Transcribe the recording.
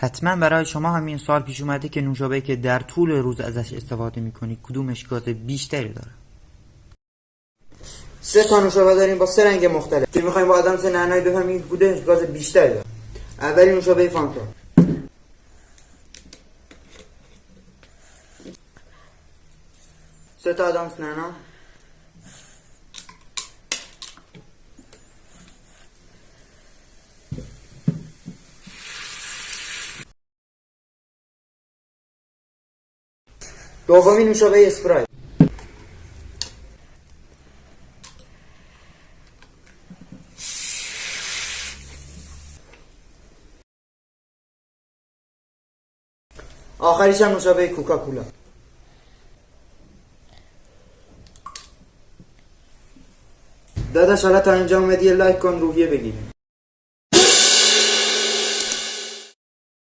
حتما برای شما همین سوال پیش اومده که نوشابه‌ای که در طول روز ازش استفاده میکنی کدومش گاز بیشتری داره؟ 3 تا نوشابه داریم با 3 رنگ مختلف که میخوایم با آدم نعنایی بفهمیم کدومش گاز بیشتری داره. اولی نوشابه فانتا، سه تا آدامس نعنا، دومی نوشابه اسپرایت، آخریش هم نوشابه کوکاکولا. داداش حالا تا اینجا اومدی لایک کن روحیه بگیریم.